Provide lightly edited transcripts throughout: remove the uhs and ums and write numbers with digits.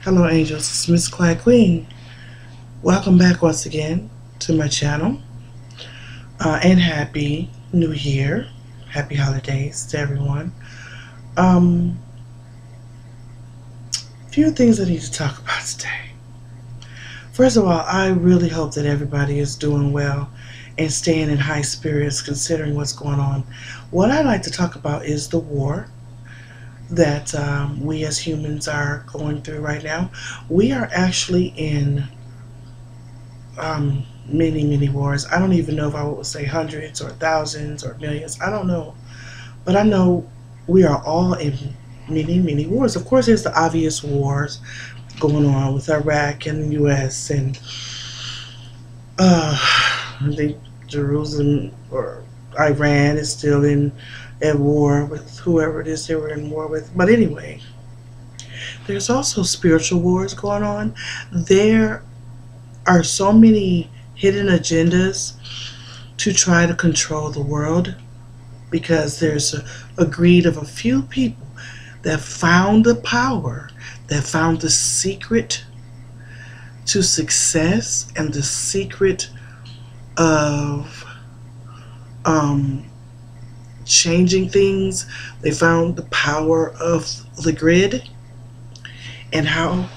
Hello angels, it's Miss Clyde Queen. Welcome back once again to my channel. And happy new year. Happy holidays to everyone. Few things I need to talk about today. First of all, I really hope that everybody is doing well and staying in high spirits considering what's going on. What I'd like to talk about is the war that we as humans are going through right now. We are actually in many wars. I don't even know if I would say hundreds or thousands or millions. I don't know. But I know we are all in many wars. Of course, there's the obvious wars going on with Iraq and the U.S. and the Jerusalem or Iran is still at war with whoever it is they were in war with. But anyway, there's also spiritual wars going on. There are so many hidden agendas to try to control the world because there's a greed of a few people that found the power, that found the secret to success and the secret of changing things. They found the power of the grid and how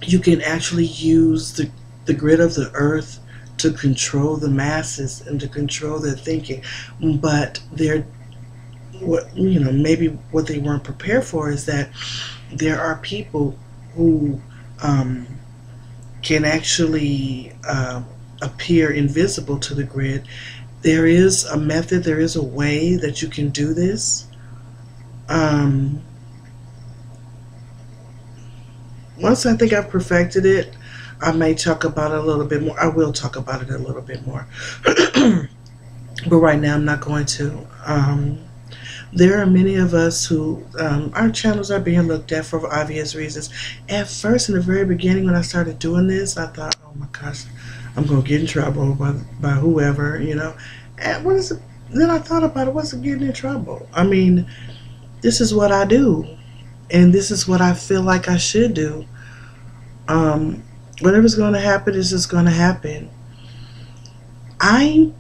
you can actually use the grid of the earth to control the masses and to control their thinking. But maybe what they weren't prepared for is that there are people who can actually appear invisible to the grid. There is a method, there is a way that you can do this. Once I think I've perfected it, I may talk about it a little bit more. I will talk about it a little bit more. But right now I'm not going to. There are many of us who, our channels are being looked at for obvious reasons. At first, in the very beginning when I started doing this, I thought, oh my gosh, I'm going to get in trouble by whoever, And what is it? Then I thought about it, what's it getting in trouble? I mean, this is what I do. And this is what I feel like I should do. Whatever's going to happen is just going to happen. I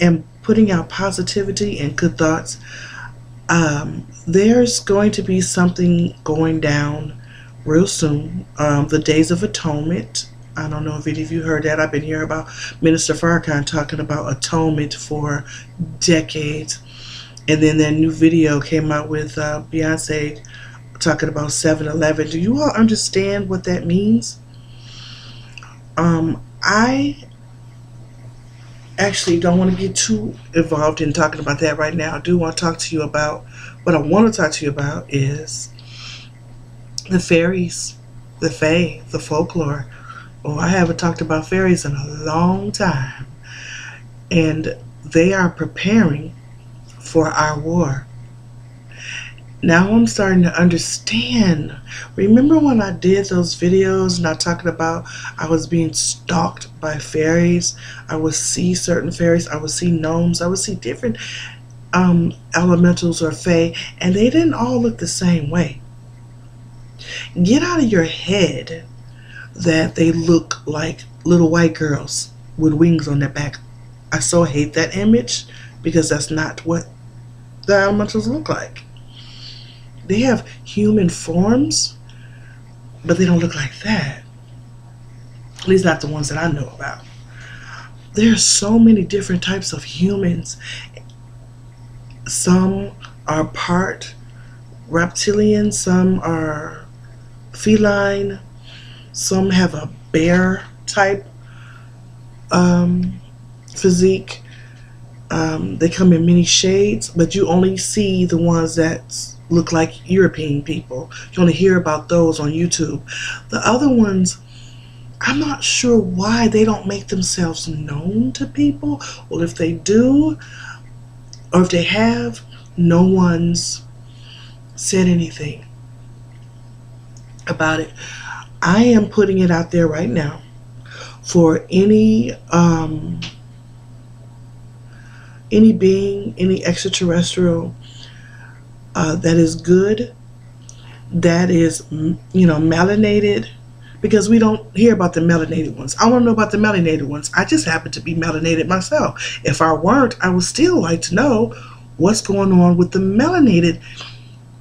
am putting out positivity and good thoughts. There's going to be something going down real soon. The Days of Atonement. I don't know if any of you heard that. I've been hearing about Minister Farrakhan talking about atonement for decades. And then that new video came out with Beyonce talking about 7-Eleven. Do you all understand what that means? I actually don't want to get too involved in talking about that right now. I do want to talk to you about, what I want to talk to you about is the fairies, the fae, the folklore. Oh, I haven't talked about fairies in a long time. And they are preparing for our war. Now I'm starting to understand. Remember when I did those videos and I talking about I was being stalked by fairies? I would see certain fairies, I would see gnomes, I would see different elementals or fae, and they didn't all look the same way. Get out of your head that they look like little white girls with wings on their back. I so hate that image because that's not what the elementals look like. They have human forms, but they don't look like that. At least not the ones that I know about. There are so many different types of humans. Some are part reptilian, some are feline, some have a bear type physique. They come in many shades, but you only see the ones that look like European people. You only hear about those on YouTube. The other ones, I'm not sure why they don't make themselves known to people. Well, if they do, or if they have, no one's said anything about it. I am putting it out there right now for any being, any extraterrestrial that is good that is, melanated, because we don't hear about the melanated ones. I want to know about the melanated ones. I just happen to be melanated myself. If I weren't, I would still like to know what's going on with the melanated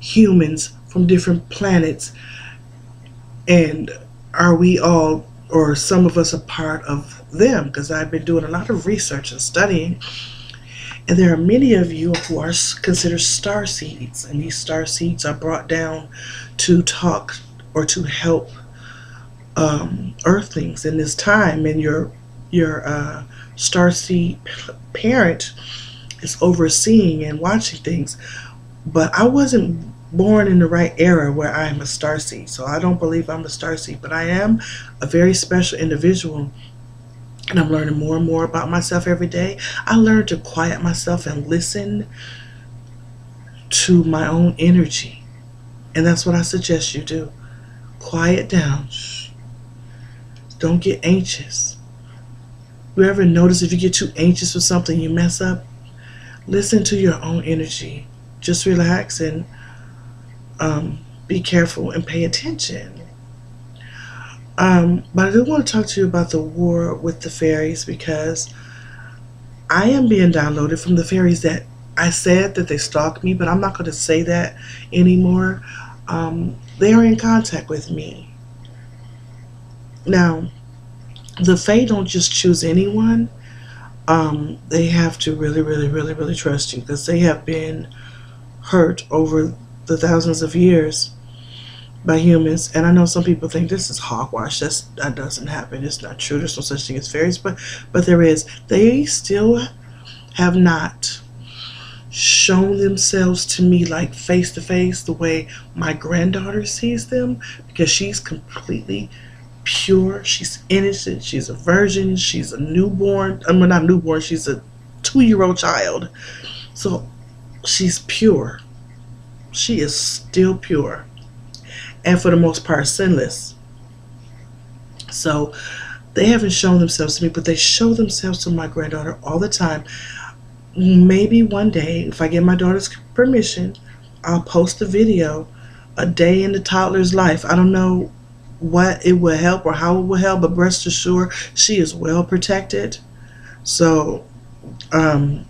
humans from different planets, and are we all, or some of us, a part of them? Because I've been doing a lot of research and studying, and there are many of you who are considered star seeds, and these star seeds are brought down to talk or to help earthlings in this time, and your starseed parent is overseeing and watching things. But I wasn't born in the right era where I am a starseed, so I don't believe I'm a starseed, but I am a very special individual, and I'm learning more and more about myself every day. I learned to quiet myself and listen to my own energy, and that's what I suggest you do. Quiet down. Don't get anxious. You ever notice if you get too anxious for something, you mess up? Listen to your own energy. Just relax and be careful and pay attention. But I do want to talk to you about the war with the fairies, because I am being downloaded from the fairies that I said that they stalked me, but I'm not going to say that anymore. They are in contact with me. Now, the Fae don't just choose anyone. They have to really, really, really, really trust you, because they have been hurt over the thousands of years by humans. And I know some people think this is hogwash. That doesn't happen. It's not true. There's no such thing as fairies, but there is. They still have not shown themselves to me like face to face the way my granddaughter sees them, because she's completely pure. She's innocent. She's a virgin. She's a newborn. I mean, not newborn. She's a 2-year-old child. So she's pure. She is still pure, and for the most part sinless. So they haven't shown themselves to me, but they show themselves to my granddaughter all the time. Maybe one day, if I get my daughter's permission, I'll post a video, a day in the toddler's life. I don't know what it will help or how it will help, but rest assured, she is well protected. So I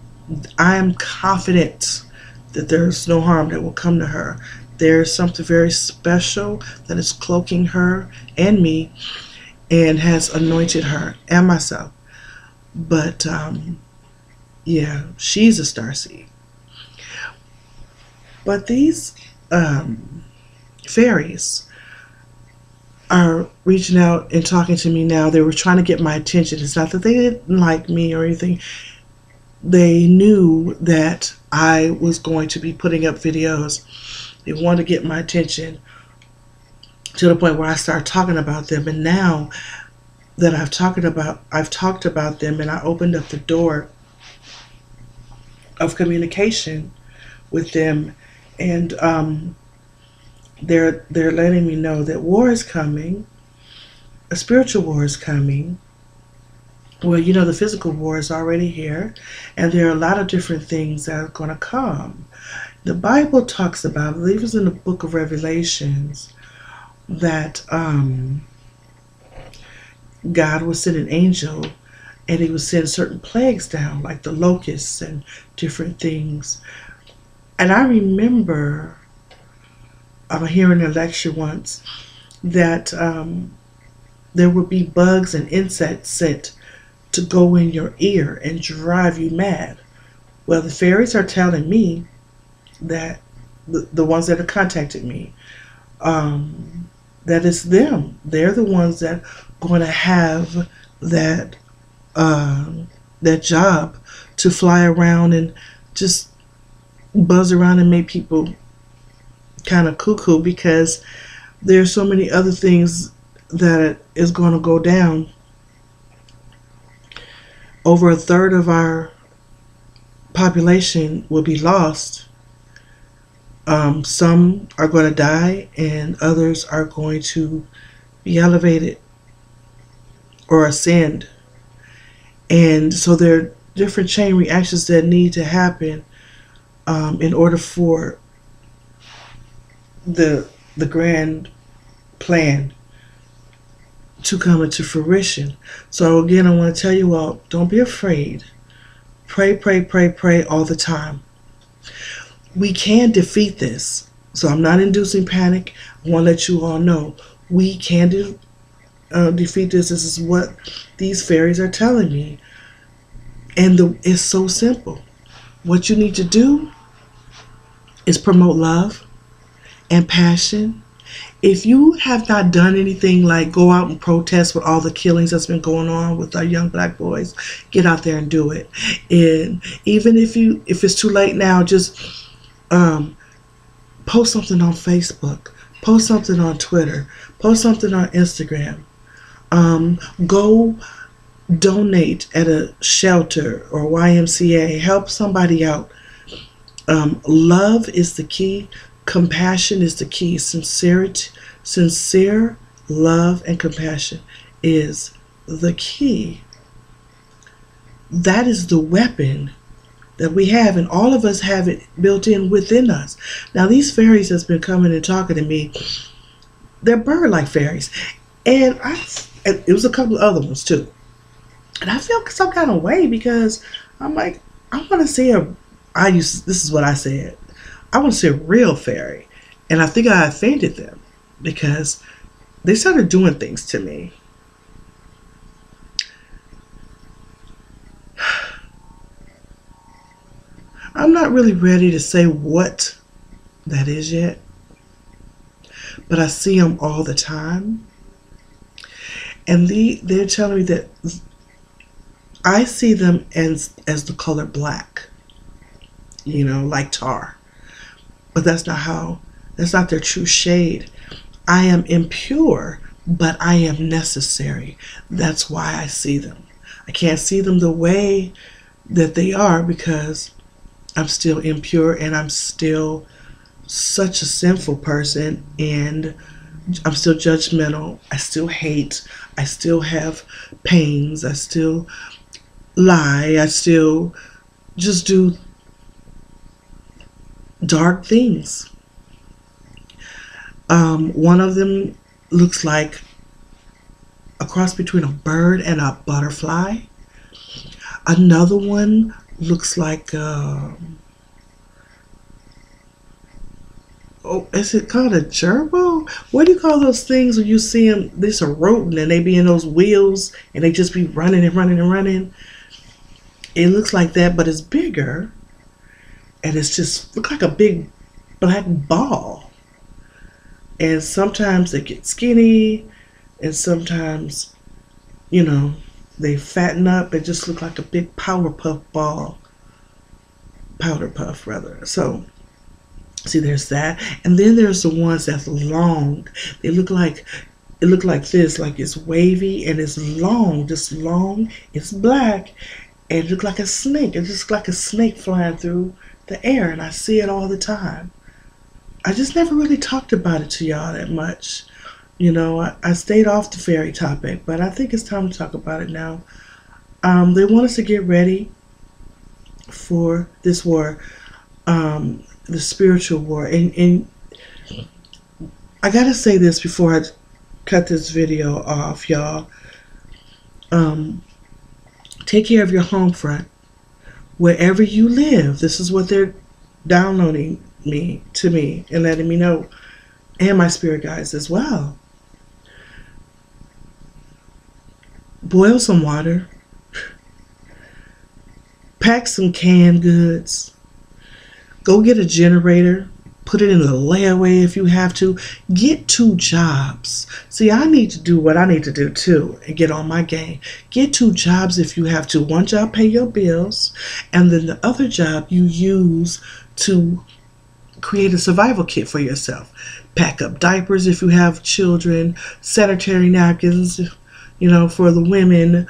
am confident that there's no harm that will come to her. There's something very special that is cloaking her and me, and has anointed her and myself. But yeah, she's a starseed. But these fairies are reaching out and talking to me now. They were trying to get my attention. It's not that they didn't like me or anything. They knew that I was going to be putting up videos. They wanted to get my attention to the point where I started talking about them. And now that I've talked about them, and I opened up the door of communication with them, and they're letting me know that war is coming, a spiritual war is coming. Well, the physical war is already here, and there are a lot of different things that are going to come. The Bible talks about, I believe it's in the book of Revelations, that God will send an angel, and he will send certain plagues down, like the locusts and different things. And I remember hearing a lecture once that there would be bugs and insects sent to go in your ear and drive you mad. Well, the fairies are telling me that the ones that have contacted me, that it's them. They're the ones that are going to have that job to fly around and just buzz around and make people kind of cuckoo, because there's so many other things that is going to go down. Over a third of our population will be lost. Some are going to die, and others are going to be elevated or ascend. And so there are different chain reactions that need to happen in order for the the grand plan to come into fruition. So again, I want to tell you all, don't be afraid. Pray, pray, pray, pray all the time. We can defeat this. So I'm not inducing panic. I want to let you all know we can defeat this. This is what these fairies are telling me. And it's so simple. What you need to do is promote love and passion. If you have not done anything like go out and protest with all the killings that's been going on with our young black boys, get out there and do it. And even if it's too late now, just post something on Facebook, post something on Twitter, post something on Instagram. Go donate at a shelter or YMCA. Help somebody out. Love is the key. Compassion is the key. Sincere love and compassion is the key. That is the weapon that we have, and all of us have it built in within us. Now, these fairies that's been coming and talking to me, they're bird-like fairies. And it was a couple of other ones too. And I feel some kind of way because I'm like, I want to see this is what I said. I want to see a real fairy. And I think I offended them because they started doing things to me. I'm not really ready to say what that is yet, but I see them all the time. And they're telling me that I see them as the color black, like tar. But that's not their true shade. I am impure, but I am necessary. That's why I see them. I can't see them the way that they are because I'm still impure and I'm still such a sinful person, and I'm still judgmental. I still hate. I still have pains. I still lie. I still just do dark things. One of them looks like a cross between a bird and a butterfly. Another one looks like is it called a gerbil? What do you call those things when you see them? This a rodent and they be in those wheels and they just be running and running and running. It looks like that, but it's bigger, and it's just look like a big black ball. And sometimes they get skinny, and sometimes, they fatten up and just look like a big powder puff ball. Powder puff, rather. So, see, there's that. And then there's the ones that's long. It look like this, like it's wavy and it's long, just long. It's black, and it looks like a snake. It looks like a snake flying through the air, and I see it all the time. I just never really talked about it to y'all that much. I stayed off the fairy topic, but I think it's time to talk about it now. They want us to get ready for this war, the spiritual war. And I gotta say this before I cut this video off, y'all. Take care of your home front. Wherever you live, this is what they're downloading to me and letting me know, and my spirit guides as well. Boil some water, pack some canned goods, go get a generator, put it in the layaway if you have to. Get 2 jobs. See, I need to do what I need to do too and get on my game. Get 2 jobs if you have to. One job pay your bills, and then the other job you use to create a survival kit for yourself. Pack up diapers if you have children, sanitary napkins, for the women,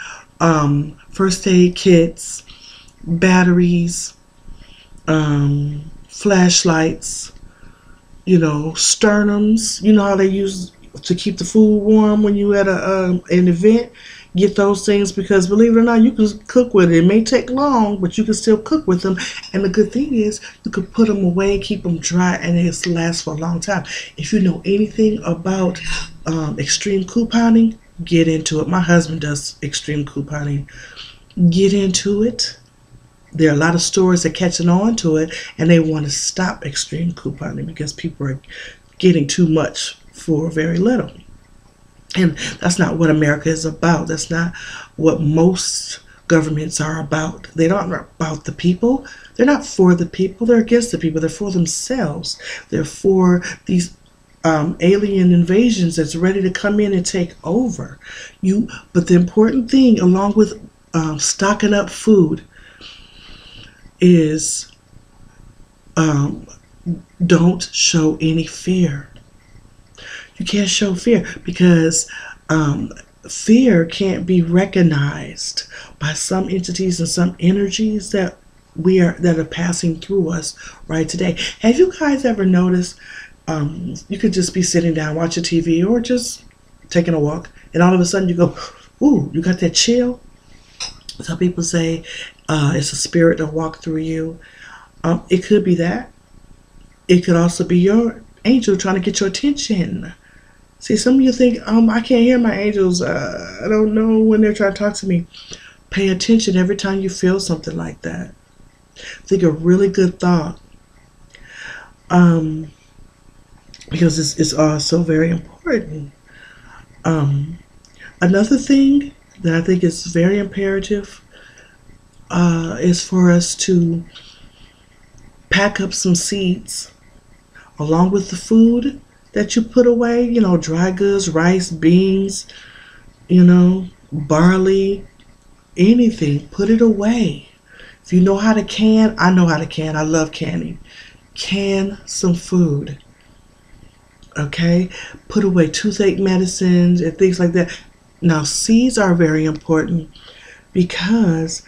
first aid kits, batteries, flashlights, sternums. You know how they use to keep the food warm when you at an event. Get those things, because believe it or not, you can cook with it. It may take long, but you can still cook with them. And the good thing is you can put them away, keep them dry, and it lasts for a long time. If you know anything about extreme couponing, get into it. My husband does extreme couponing. Get into it. There are a lot of stores that are catching on to it, and they want to stop extreme couponing because people are getting too much for very little. And that's not what America is about. That's not what most governments are about. They're not about the people. They're not for the people. They're against the people. They're for themselves. They're for these alien invasions that's ready to come in and take over. But the important thing, along with stocking up food, is don't show any fear. You can't show fear, because fear can't be recognized by some entities and some energies that are passing through us right today. Have you guys ever noticed? You could just be sitting down watching TV or just taking a walk, and all of a sudden you go, "Ooh, you got that chill." Some people say it's a spirit that walked through you. It could be that. It could also be your angel trying to get your attention. See, some of you think, I can't hear my angels. I don't know when they're trying to talk to me. Pay attention every time you feel something like that. Think a really good thought. Because it's also very important. Another thing that I think is very imperative is for us to pack up some seeds along with the food that you put away, dry goods, rice, beans, barley, anything. Put it away. If you know how to can, I know how to can. I love canning. Can some food. Okay? Put away toothache medicines and things like that. Now, seeds are very important because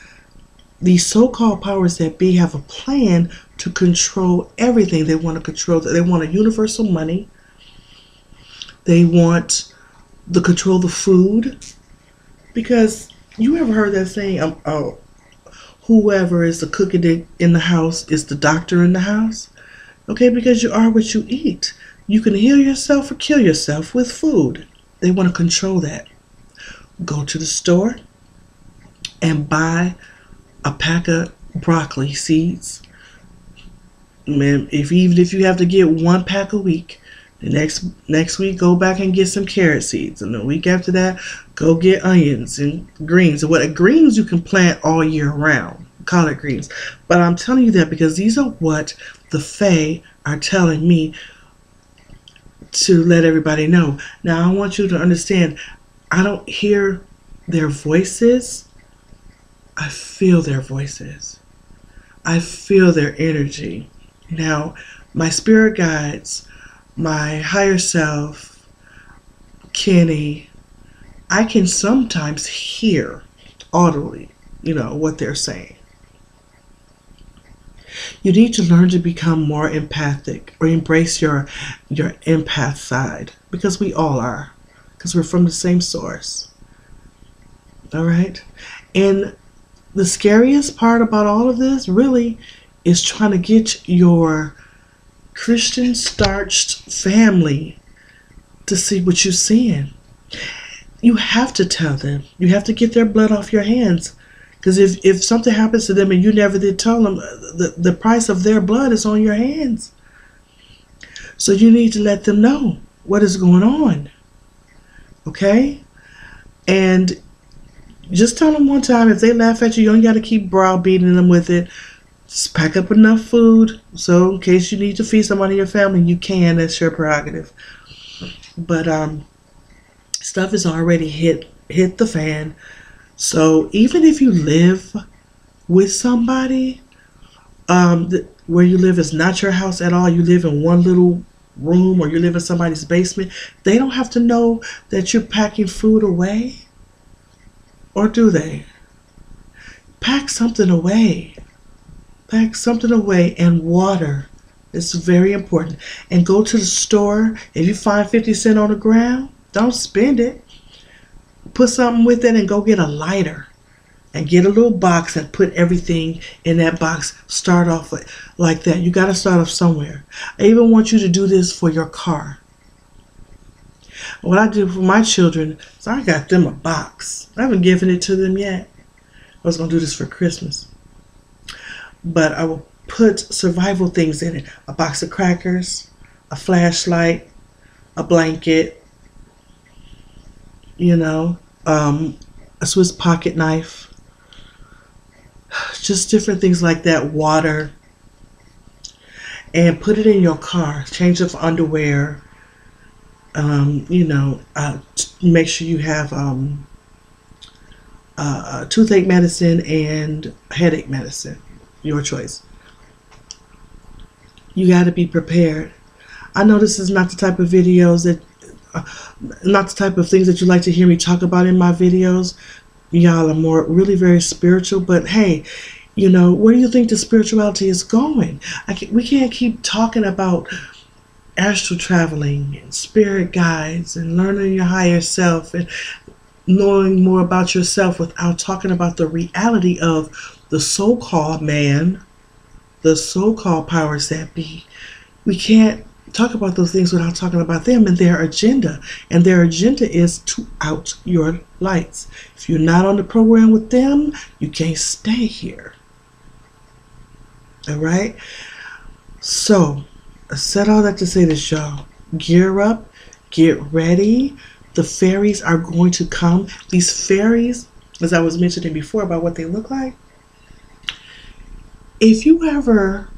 these so-called powers that be have a plan to control everything. They want to control. They want a universal money. They want to control the food, because you ever heard that saying, whoever is the cook in the house is the doctor in the house? Okay, because you are what you eat. You can heal yourself or kill yourself with food. They want to control that. Go to the store and buy a pack of broccoli seeds. Man, even if you have to get one pack a week, the next week go back and get some carrot seeds, and the week after that go get onions and greens. And greens you can plant all year round, collard greens. But I'm telling you that because these are what the Fae are telling me to let everybody know. Now I want you to understand, I don't hear their voices. I feel their voices. I feel their energy. Now, my spirit guides, my higher self, Kenny, I can sometimes hear audibly, what they're saying. You need to learn to become more empathic, or embrace your empath side, because we all are, because we're from the same source. All right? And the scariest part about all of this really is trying to get your Christian starched family to see what you're seeing. You have to tell them. You have to get their blood off your hands. Because if something happens to them and you never did tell them, the price of their blood is on your hands. So you need to let them know what is going on. Okay? And just tell them one time. If they laugh at you, you don't got to keep browbeating them with it. Just pack up enough food, so in case you need to feed somebody in your family, you can. That's your prerogative. But stuff is already hit the fan. So even if you live with somebody, where you live is not your house at all, you live in one little room, or you live in somebody's basement, they don't have to know that you're packing food away. Or do they? Pack something away. Pack something away, and water. It's very important. And go to the store. If you find 50 cents on the ground, don't spend it. Put something with it and go get a lighter. And get a little box and put everything in that box. Start off like that. You got to start off somewhere. I even want you to do this for your car. What I do for my children is I got them a box. I haven't given it to them yet. I was going to do this for Christmas. But I will put survival things in it. A box of crackers, a flashlight, a blanket, a Swiss pocket knife. Just different things like that. Water. And put it in your car. Change of underwear. Make sure you have toothache medicine and headache medicine. Your choice. You got to be prepared. I know this is not the type of videos that, not the type of things that you like to hear me talk about in my videos. Y'all are really very spiritual, but hey, where do you think the spirituality is going? We can't keep talking about astral traveling and spirit guides and learning your higher self and knowing more about yourself without talking about the reality of the so-called man, the so-called powers that be. We can't talk about those things without talking about them and their agenda. And their agenda is to out your lights. If you're not on the program with them, you can't stay here. All right? So, I said all that to say this, y'all. Gear up. Get ready. The fairies are going to come. These fairies, as I was mentioning before about what they look like, if you ever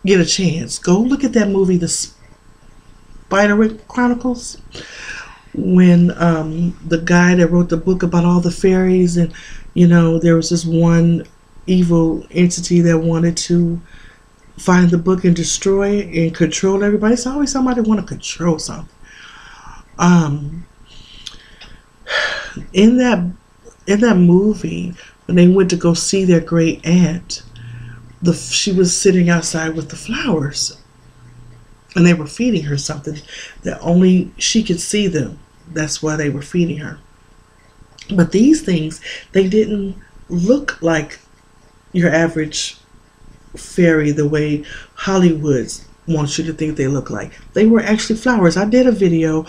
get a chance, go look at that movie, The Spider Chronicles, when the guy that wrote the book about all the fairies, and there was this one evil entity that wanted to find the book and destroy it and control everybody. It's always somebody want to control something. In that movie, when they went to go see their great aunt, she was sitting outside with the flowers, and they were feeding her something that only she could see them. That's why they were feeding her. But these things, they didn't look like your average fairy the way Hollywood wants you to think they look like. They were actually flowers. I did a video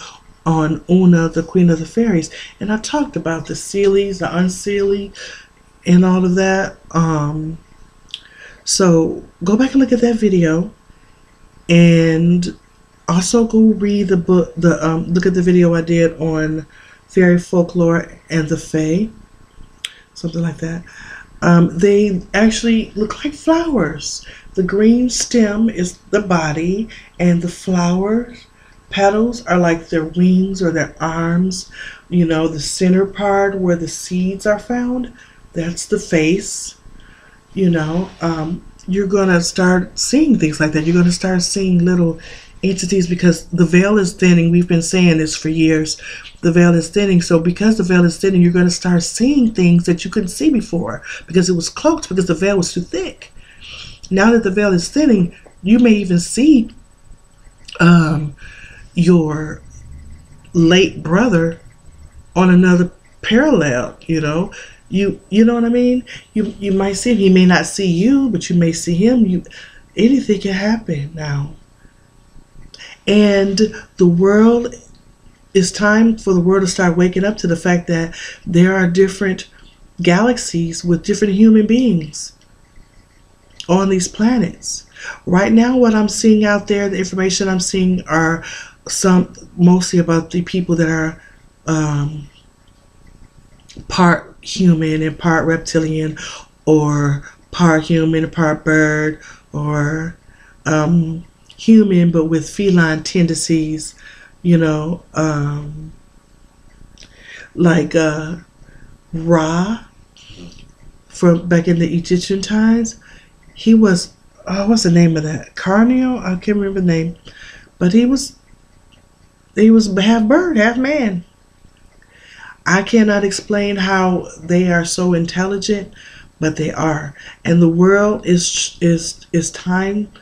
on Una, the Queen of the Fairies, and I talked about the Seelies, the Unseelie, and all of that. So go back and look at that video, and also go read the book. Look at the video I did on fairy folklore and the Fae, something like that. They actually look like flowers. The green stem is the body, and the flower petals are like their wings or their arms. The center part where the seeds are found, that's the face. You're going to start seeing things like that. You're going to start seeing little entities because the veil is thinning. We've been saying this for years. The veil is thinning. So because the veil is thinning, you're going to start seeing things that you couldn't see before because it was cloaked, because the veil was too thick. Now that the veil is thinning, you may even see your late brother on another parallel, You know what I mean? You might see him. He may not see you, but you may see him. Anything can happen now. And it's time for the world to start waking up to the fact that there are different galaxies with different human beings on these planets. Right now, what I'm seeing out there, the information I'm seeing are mostly about the people that are part human and part reptilian, or part human and part bird, or human but with feline tendencies, like Ra from back in the Egyptian times. He was, what's the name of that? Carneo? I can't remember the name, but he was half bird, half man. I cannot explain how they are so intelligent, but they are. And the world is time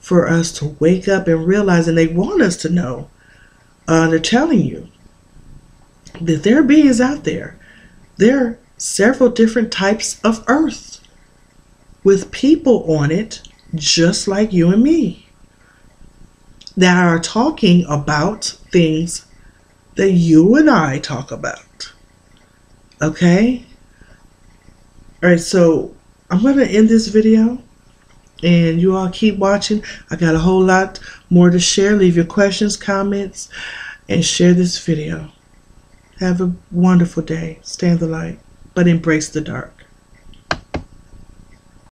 for us to wake up and realize, and they want us to know. They're telling you that there are beings out there. There are several different types of earth with people on it, just like you and me, that are talking about things that you and I talk about. Okay? All right, so I'm going to end this video, and you all keep watching. I got a whole lot more to share. Leave your questions, comments, and share this video. Have a wonderful day. Stay in the light, but embrace the dark.